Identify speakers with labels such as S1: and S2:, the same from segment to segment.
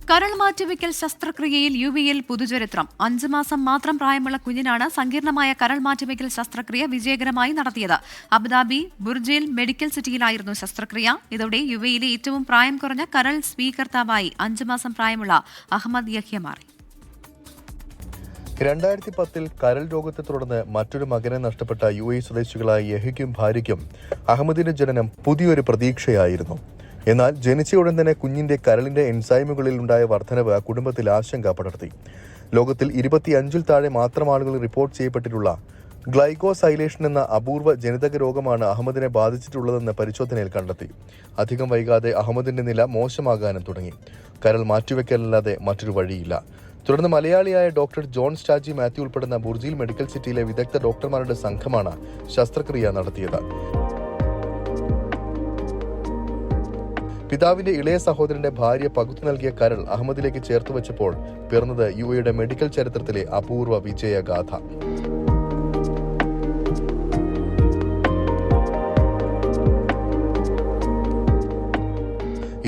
S1: കരൾ മാറ്റിവെക്കൽ ശസ്ത്രക്രിയയിൽ യുഎഇയിൽ പുതുചരിത്രം. 5 മാസം മാത്രം പ്രായമുള്ള കുഞ്ഞിനാണ് സങ്കീർണമായ കരൾ മാറ്റിവെക്കൽ ശസ്ത്രക്രിയ വിജയകരമായി നടത്തിയത്. അബുദാബി ബുർജയിൽ മെഡിക്കൽ സിറ്റിയിലായിരുന്നു ശസ്ത്രക്രിയ. ഇതോടെ യുഎഇയിലെ ഏറ്റവും പ്രായം കുറഞ്ഞ കരൾ സ്വീകർത്താവായി 5 മാസം പ്രായമുള്ള അഹമ്മദ് യഹ്യ മാറി.
S2: 2010 കരൾ രോഗത്തെ തുടർന്ന് മറ്റൊരു മകനെ നഷ്ടപ്പെട്ട യുഎഇ സ്വദേശികളായ യഹ്യയ്ക്കും ഭാര്യയ്ക്കും അഹമ്മദിന്റെ ജനനം പുതിയൊരു പ്രതീക്ഷയായിരുന്നു. എന്നാൽ ജനിച്ച ഉടൻ തന്നെ കുഞ്ഞിന്റെ കരളിന്റെ എൻസൈമുകളിൽ ഉണ്ടായ വർധനവ് കുടുംബത്തിൽ ആശങ്ക പടർത്തി. ലോകത്തിൽ 25-ൽ താഴെ മാത്രം ആളുകൾ റിപ്പോർട്ട് ചെയ്യപ്പെട്ടിട്ടുള്ള ഗ്ലൈക്കോസൈലേഷൻ എന്ന അപൂർവ ജനിതക രോഗമാണ് അഹമ്മദിനെ ബാധിച്ചിട്ടുള്ളതെന്ന് പരിശോധനയിൽ കണ്ടെത്തി. അധികം വൈകാതെ അഹമ്മദിന്റെ നില മോശമാകാനും തുടങ്ങി. കരൾ മാറ്റിവെക്കലല്ലാതെ മറ്റൊരു വഴിയില്ല. തുടർന്ന് മലയാളിയായ ഡോക്ടർ ജോൺ സ്റ്റാജി മാത്യു ഉൾപ്പെടുന്ന ബുർജിയിൽ മെഡിക്കൽ സിറ്റിയിലെ വിദഗ്ധ ഡോക്ടർമാരുടെ സംഘമാണ് ശസ്ത്രക്രിയ നടത്തിയത്. പിതാവിന്റെ ഇളയ സഹോദരന്റെ ഭാര്യ പകുത്തു നൽകിയ കരൾ അഹമ്മദിലേക്ക് ചേർത്ത് വെച്ചപ്പോൾ പിറന്നത് യുഎഇയുടെ മെഡിക്കൽ ചരിത്രത്തിലെ അപൂർവ വിജയഗാഥ.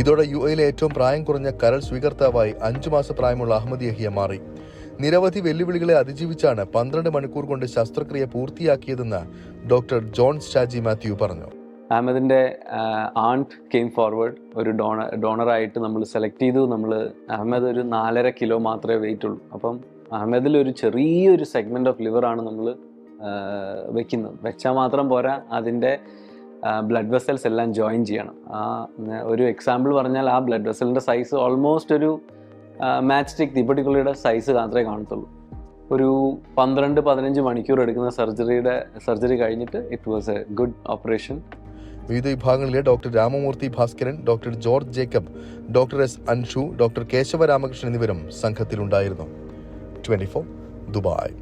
S2: ഇതോടെ യുഎഇയിലെ ഏറ്റവും പ്രായം കുറഞ്ഞ കരൾ സ്വീകർത്താവായി 5 മാസ പ്രായമുള്ള അഹമ്മദ് യഹ്യ മാറി. നിരവധി വെല്ലുവിളികളെ അതിജീവിച്ചാണ് 12 മണിക്കൂർ കൊണ്ട് ശസ്ത്രക്രിയ പൂർത്തിയാക്കിയതെന്ന് ഡോക്ടർ ജോൺ സ്റ്റാജി മാത്യു പറഞ്ഞു.
S3: അഹമ്മദിൻ്റെ ആണ്ട് കെയിം ഫോർവേഡ്. ഒരു ഡോണറായിട്ട് നമ്മൾ സെലക്ട് ചെയ്തു. അഹമ്മദ് ഒരു 4.5 കിലോ മാത്രമേ വെയിറ്റ് ഉള്ളൂ. അപ്പം അഹമ്മദിൽ ഒരു ചെറിയൊരു സെഗ്മെന്റ് ഓഫ് ലിവറാണ് നമ്മൾ വെക്കുന്നത്. വെച്ചാൽ മാത്രം പോരാ, അതിൻ്റെ ബ്ലഡ് വെസൽസ് എല്ലാം ജോയിൻ ചെയ്യണം. ഒരു എക്സാമ്പിൾ പറഞ്ഞാൽ ആ ബ്ലഡ് വെസലിൻ്റെ സൈസ് ഓൾമോസ്റ്റ് ഒരു മാച്ച് സ്റ്റിക്ക് തീപ്പെട്ടിക്കുള്ളിയുടെ സൈസ് മാത്രമേ കാണത്തുള്ളൂ. ഒരു 12-15 മണിക്കൂർ എടുക്കുന്ന സർജറി കഴിഞ്ഞിട്ട് it was a good operation.
S2: വിവിധ വിഭാഗങ്ങളിലെ doctor Ramamurthy Bhaskaran, doctor George Jacob, doctor S Anshu, doctor Keshava Ramakrishnan എന്നിവരും സംഘത്തിലുണ്ടായിരുന്നു. 24 ദുബായ്.